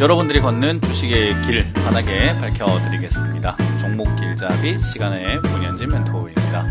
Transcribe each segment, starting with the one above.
여러분들이 걷는 주식의 길 환하게 밝혀드리겠습니다. 종목 길잡이 시간의 문현진 멘토입니다.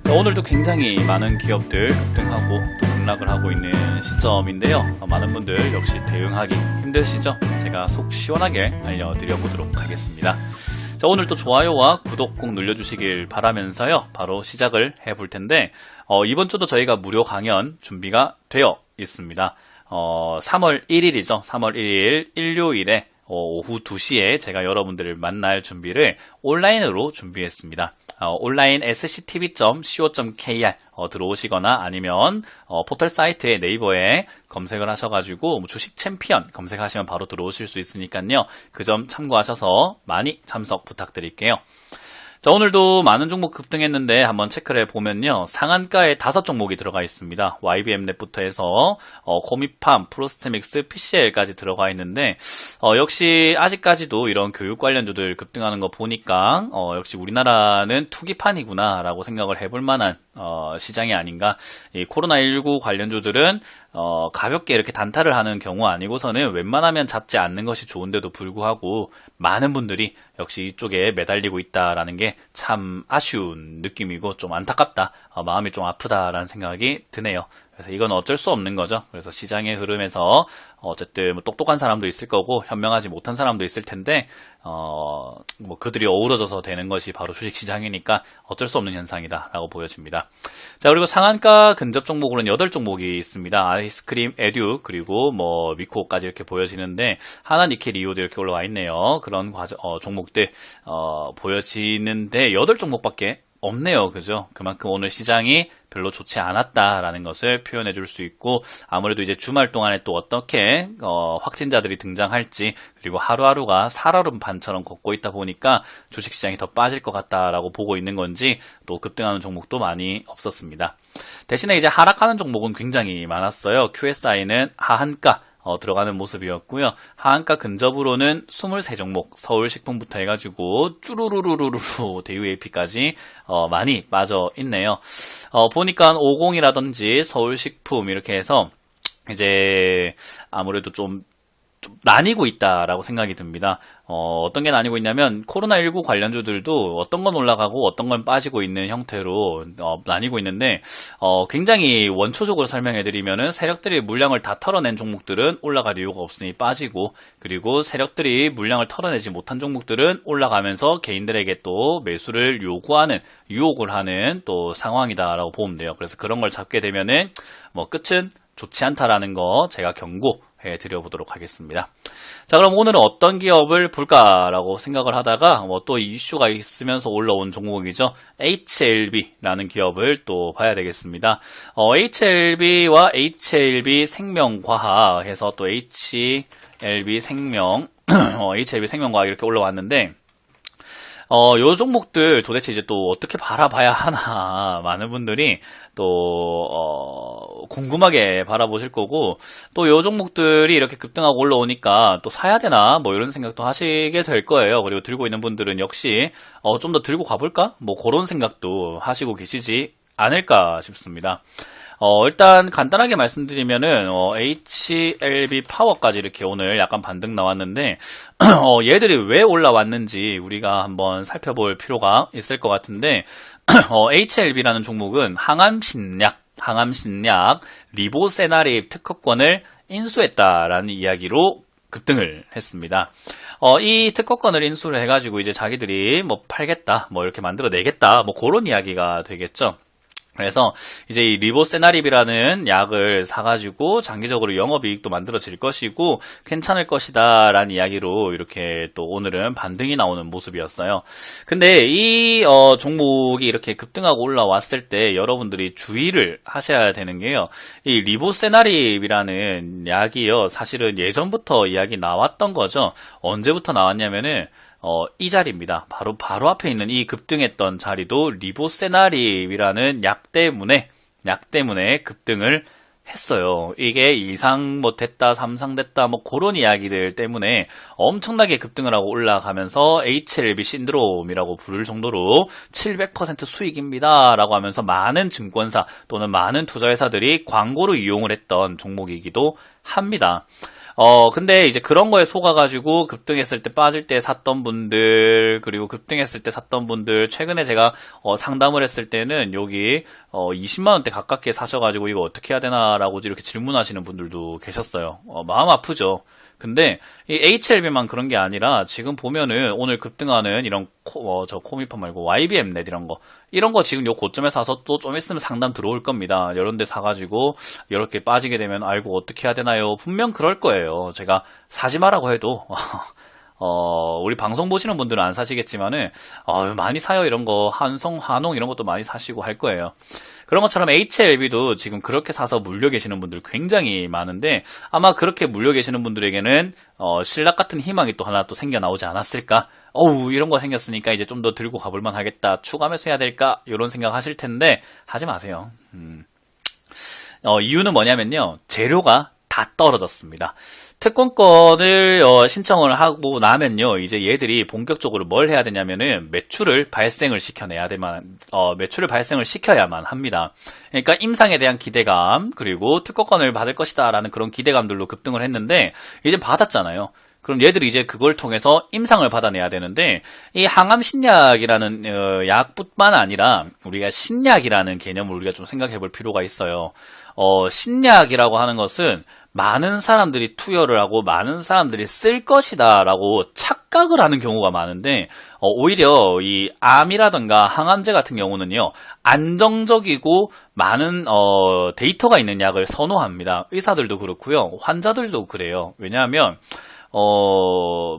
오늘도 굉장히 많은 기업들 급등하고 또 급락을 하고 있는 시점인데요. 많은 분들 역시 대응하기 힘드시죠? 제가 속 시원하게 알려드려 보도록 하겠습니다. 자, 오늘 또 좋아요와 구독 꼭 눌러주시길 바라면서요. 바로 시작을 해볼 텐데 이번 주도 저희가 무료 강연 준비가 되어 있습니다. 3월 1일이죠. 3월 1일 일요일에 오후 2시에 제가 여러분들을 만날 준비를 온라인으로 준비했습니다. 온라인 sctv.co.kr 들어오시거나 아니면 포털 사이트에 네이버에 검색을 하셔가지고 주식 챔피언 검색하시면 바로 들어오실 수 있으니까요. 그 점 참고하셔서 많이 참석 부탁드릴게요. 자, 오늘도 많은 종목 급등했는데 한번 체크를 해보면요. 상한가에 5종목이 들어가 있습니다. YBM넷부터 해서 코미팜, 프로스테믹스, PCL까지 들어가 있는데 역시 아직까지도 이런 교육 관련주들 급등하는 거 보니까 역시 우리나라는 투기판이구나 라고 생각을 해볼 만한 시장이 아닌가. 이 코로나19 관련주들은 가볍게 이렇게 단타를 하는 경우 아니고서는 웬만하면 잡지 않는 것이 좋은데도 불구하고 많은 분들이 역시 이쪽에 매달리고 있다라는 게 참 아쉬운 느낌이고 좀 안타깝다, 마음이 좀 아프다라는 생각이 드네요. 그래서 이건 어쩔 수 없는 거죠. 그래서 시장의 흐름에서 어쨌든 뭐 똑똑한 사람도 있을 거고 현명하지 못한 사람도 있을 텐데 뭐 그들이 어우러져서 되는 것이 바로 주식시장이니까 어쩔 수 없는 현상이다라고 보여집니다. 자, 그리고 상한가 근접 종목으로는 8종목이 있습니다. 아이스크림, 에듀, 그리고 뭐 미코까지 이렇게 보여지는데 하나, 니켈, 이오도 이렇게 올라와 있네요. 그런 종목들 보여지는데 8종목밖에 없네요. 그죠? 그만큼 오늘 시장이 별로 좋지 않았다라는 것을 표현해 줄 수 있고, 아무래도 이제 주말 동안에 또 어떻게 확진자들이 등장할지, 그리고 하루하루가 살얼음판처럼 걷고 있다 보니까 주식시장이 더 빠질 것 같다라고 보고 있는 건지 또 급등하는 종목도 많이 없었습니다. 대신에 이제 하락하는 종목은 굉장히 많았어요. QSI는 하한가 들어가는 모습이었고요. 하한가 근접으로는 23종목, 서울식품부터 해가지고 쭈루루루루루 대유AP까지 많이 빠져 있네요. 보니까 50이라든지 서울식품 이렇게 해서 이제 아무래도 좀 나뉘고 있다라고 생각이 듭니다. 어떤 게 나뉘고 있냐면 코로나19 관련주들도 어떤 건 올라가고 어떤 건 빠지고 있는 형태로 나뉘고 있는데 굉장히 원초적으로 설명해드리면은 세력들이 물량을 다 털어낸 종목들은 올라갈 이유가 없으니 빠지고, 그리고 세력들이 물량을 털어내지 못한 종목들은 올라가면서 개인들에게 또 매수를 요구하는, 유혹을 하는 또 상황이다라고 보면 돼요. 그래서 그런 걸 잡게 되면은 뭐 끝은 좋지 않다라는 거 제가 경고해 드려보도록 하겠습니다. 자, 그럼 오늘은 어떤 기업을 볼까라고 생각을 하다가 또 이슈가 있으면서 올라온 종목이죠. HLB라는 기업을 또 봐야 되겠습니다. HLB와 HLB 생명과학 해서 또 HLB 생명, HLB 생명과학 이렇게 올라왔는데 요 종목들 도대체 이제 또 어떻게 바라봐야 하나, 많은 분들이 또 궁금하게 바라보실 거고, 또 요 종목들이 이렇게 급등하고 올라오니까 또 사야 되나 뭐 이런 생각도 하시게 될 거예요. 그리고 들고 있는 분들은 역시 좀 더 들고 가볼까 뭐 그런 생각도 하시고 계시지 않을까 싶습니다. 일단 간단하게 말씀드리면은 HLB 파워까지 이렇게 오늘 약간 반등 나왔는데 얘들이 왜 올라왔는지 우리가 한번 살펴볼 필요가 있을 것 같은데 HLB라는 종목은 항암신약 리보세나립 특허권을 인수했다라는 이야기로 급등을 했습니다. 이 특허권을 인수를 해가지고 이제 자기들이 뭐 팔겠다, 뭐 이렇게 만들어내겠다, 뭐 그런 이야기가 되겠죠. 그래서 이제 이 리보세나립이라는 약을 사가지고 장기적으로 영업이익도 만들어질 것이고 괜찮을 것이다 라는 이야기로 이렇게 또 오늘은 반등이 나오는 모습이었어요. 근데 이 종목이 이렇게 급등하고 올라왔을 때 여러분들이 주의를 하셔야 되는 게요, 이 리보세나립이라는 약이요, 사실은 예전부터 이야기 나왔던 거죠. 언제부터 나왔냐면은 이 자리입니다. 바로 앞에 있는 이 급등했던 자리도 리보세나립이라는 약 때문에 급등을 했어요. 이게 2상 뭐 됐다, 3상 됐다, 뭐 그런 이야기들 때문에 엄청나게 급등을 하고 올라가면서 HLB 신드롬이라고 부를 정도로 700% 수익입니다 라고 하면서 많은 증권사 또는 많은 투자회사들이 광고로 이용을 했던 종목이기도 합니다. 근데 이제 그런 거에 속아가지고 급등했을 때 빠질 때 샀던 분들, 그리고 급등했을 때 샀던 분들, 최근에 제가 상담을 했을 때는 여기 20만원대 가깝게 사셔가지고 이거 어떻게 해야 되나라고 이렇게 질문하시는 분들도 계셨어요. 마음 아프죠. 근데 이 HLB만 그런 게 아니라 지금 보면은 오늘 급등하는 이런 저 코미파 말고 YBM넷 이런 거 지금 요 고점에 사서 또 좀 있으면 상담 들어올 겁니다. 이런 데 사가지고 이렇게 빠지게 되면 아이고 어떻게 해야 되나요? 분명 그럴 거예요. 제가 사지 마라고 해도 우리 방송 보시는 분들은 안 사시겠지만은 많이 사요. 이런 거 한성, 한홍 이런 것도 많이 사시고 할 거예요. 그런 것처럼 HLB도 지금 그렇게 사서 물려 계시는 분들 굉장히 많은데 아마 그렇게 물려 계시는 분들에게는 신락 같은 희망이 또 하나 또 생겨 나오지 않았을까? 이런 거 생겼으니까 이제 좀 더 들고 가볼만 하겠다. 추가 매수해야 될까? 이런 생각 하실 텐데 하지 마세요. 이유는 뭐냐면요. 재료가 다 떨어졌습니다. 특권권을 신청을 하고 나면요, 이제 얘들이 본격적으로 뭘 해야 되냐면은 매출을 발생을 시켜야만 합니다. 그러니까 임상에 대한 기대감, 그리고 특허권을 받을 것이다라는 그런 기대감들로 급등을 했는데 이제 받았잖아요. 그럼 얘들이 이제 그걸 통해서 임상을 받아내야 되는데 이 항암 신약이라는 약뿐만 아니라 우리가 신약이라는 개념을 우리가 좀 생각해 볼 필요가 있어요. 신약이라고 하는 것은 많은 사람들이 투여를 하고 많은 사람들이 쓸 것이다 라고 착각을 하는 경우가 많은데 오히려 이 암이라든가 항암제 같은 경우는요 안정적이고 많은 데이터가 있는 약을 선호합니다. 의사들도 그렇고요 환자들도 그래요. 왜냐하면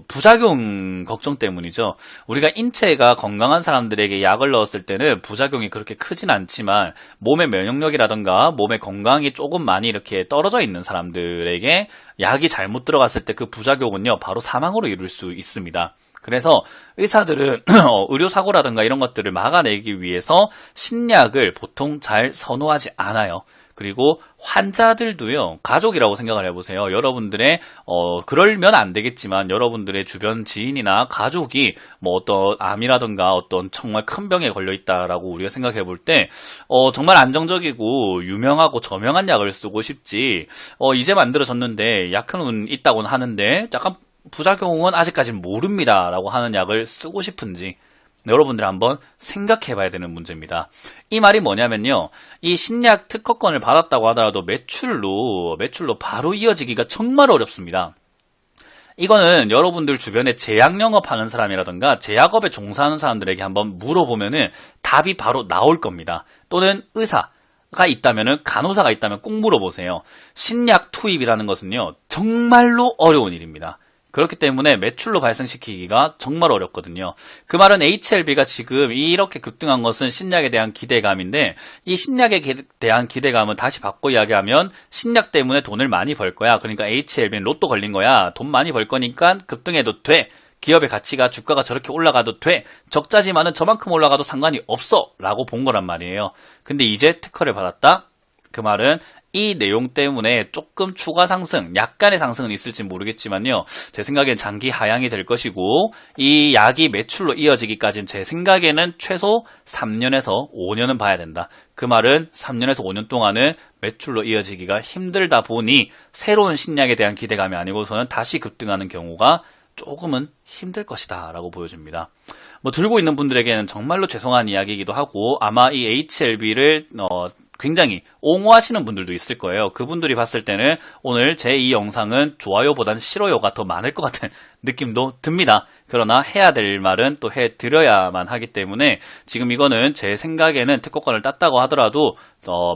부작용 걱정 때문이죠. 우리가 인체가 건강한 사람들에게 약을 넣었을 때는 부작용이 그렇게 크진 않지만 몸의 면역력이라던가 몸의 건강이 조금 많이 이렇게 떨어져 있는 사람들에게 약이 잘못 들어갔을 때 그 부작용은요 바로 사망으로 이룰 수 있습니다. 그래서 의사들은 의료사고라든가 이런 것들을 막아내기 위해서 신약을 보통 잘 선호하지 않아요. 그리고 환자들도요, 가족이라고 생각을 해보세요. 여러분들의, 그러면 안 되겠지만, 여러분들의 주변 지인이나 가족이 뭐 어떤 암이라든가 어떤 정말 큰 병에 걸려있다라고 우리가 생각해 볼 때, 정말 안정적이고 유명하고 저명한 약을 쓰고 싶지, 이제 만들어졌는데 약은 있다고는 하는데, 약간 부작용은 아직까지는 모릅니다. 라고 하는 약을 쓰고 싶은지, 여러분들 한번 생각해 봐야 되는 문제입니다. 이 말이 뭐냐면요. 이 신약 특허권을 받았다고 하더라도 매출로 바로 이어지기가 정말 어렵습니다. 이거는 여러분들 주변에 제약 영업하는 사람이라든가 제약업에 종사하는 사람들에게 한번 물어보면은 답이 바로 나올 겁니다. 또는 의사가 있다면은 간호사가 있다면 꼭 물어보세요. 신약 투입이라는 것은요. 정말로 어려운 일입니다. 그렇기 때문에 매출로 발생시키기가 정말 어렵거든요. 그 말은 HLB가 지금 이렇게 급등한 것은 신약에 대한 기대감인데 이 신약에 대한 기대감은 다시 바꿔 이야기하면 신약 때문에 돈을 많이 벌 거야. 그러니까 HLB는 로또 걸린 거야. 돈 많이 벌 거니까 급등해도 돼. 기업의 가치가 주가가 저렇게 올라가도 돼. 적자지만은 저만큼 올라가도 상관이 없어. 라고 본 거란 말이에요. 근데 이제 특허를 받았다? 그 말은 이 내용 때문에 조금 추가 상승, 약간의 상승은 있을지 모르겠지만요. 제 생각엔 장기 하향이 될 것이고 이 약이 매출로 이어지기까지는 제 생각에는 최소 3년에서 5년은 봐야 된다. 그 말은 3년에서 5년 동안은 매출로 이어지기가 힘들다 보니 새로운 신약에 대한 기대감이 아니고서는 다시 급등하는 경우가 조금은 힘들 것이다 라고 보여집니다. 뭐 들고 있는 분들에게는 정말로 죄송한 이야기이기도 하고 아마 이 HLB를 굉장히 옹호하시는 분들도 있을 거예요. 그분들이 봤을 때는 오늘 제 이 영상은 좋아요보다는 싫어요가 더 많을 것 같은 느낌도 듭니다. 그러나 해야 될 말은 또 해드려야만 하기 때문에 지금 이거는 제 생각에는 특허권을 땄다고 하더라도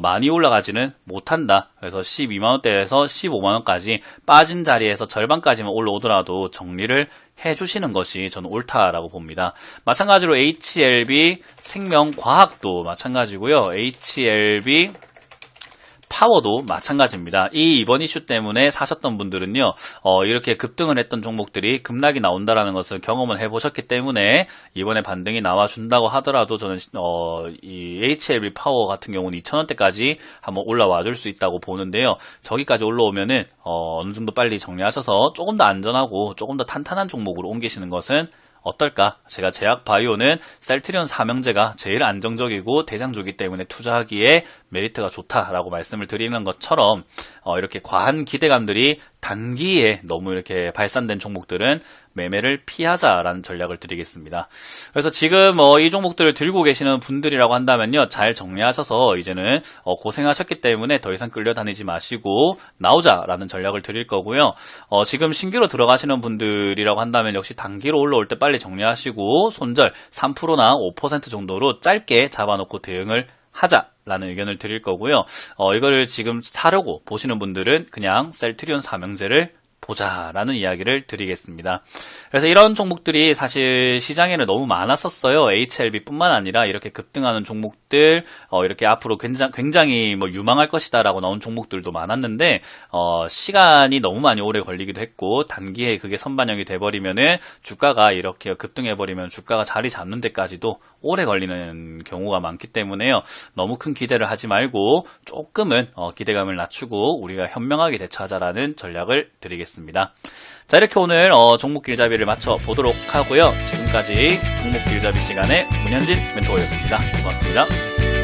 많이 올라가지는 못한다. 그래서 12만원대에서 15만원까지 빠진 자리에서 절반까지만 올라오더라도 정리를 해주시는 것이 저는 옳다라고 봅니다. 마찬가지로 HLB 생명과학도 마찬가지고요. HLB 파워도 마찬가지입니다. 이번 이슈 때문에 사셨던 분들은요, 이렇게 급등을 했던 종목들이 급락이 나온다라는 것을 경험을 해보셨기 때문에 이번에 반등이 나와준다고 하더라도 저는 이 HLB 파워 같은 경우는 2,000원대까지 한번 올라와 줄 수 있다고 보는데요. 저기까지 올라오면은 어느 정도 빨리 정리하셔서 조금 더 안전하고 조금 더 탄탄한 종목으로 옮기시는 것은 어떨까? 제가 제약 바이오는 셀트리온 삼형제가 제일 안정적이고 대장주기 때문에 투자하기에 메리트가 좋다라고 말씀을 드리는 것처럼 이렇게 과한 기대감들이 단기에 너무 이렇게 발산된 종목들은 매매를 피하자라는 전략을 드리겠습니다. 그래서 지금 이 종목들을 들고 계시는 분들이라고 한다면요, 잘 정리하셔서 이제는 고생하셨기 때문에 더 이상 끌려다니지 마시고 나오자라는 전략을 드릴 거고요. 지금 신규로 들어가시는 분들이라고 한다면 역시 단기로 올라올 때 빨리 정리하시고 손절 3%나 5% 정도로 짧게 잡아놓고 대응을 하자라는 의견을 드릴 거고요. 이거를 지금 사려고 보시는 분들은 그냥 셀트리온 삼형제를 보자라는 이야기를 드리겠습니다. 그래서 이런 종목들이 사실 시장에는 너무 많았었어요. HLB뿐만 아니라 이렇게 급등하는 종목들, 이렇게 앞으로 굉장히 뭐 유망할 것이다라고 나온 종목들도 많았는데 시간이 너무 많이 오래 걸리기도 했고 단기에 그게 선반영이 돼버리면은 주가가 이렇게 급등해버리면 주가가 자리 잡는 데까지도 오래 걸리는 경우가 많기 때문에요. 너무 큰 기대를 하지 말고 조금은 기대감을 낮추고 우리가 현명하게 대처하자라는 전략을 드리겠습니다. 자, 이렇게 오늘 종목 길잡이를 맞춰 보도록 하고요. 지금까지 종목 길잡이 시간에 문현진 멘토였습니다. 고맙습니다.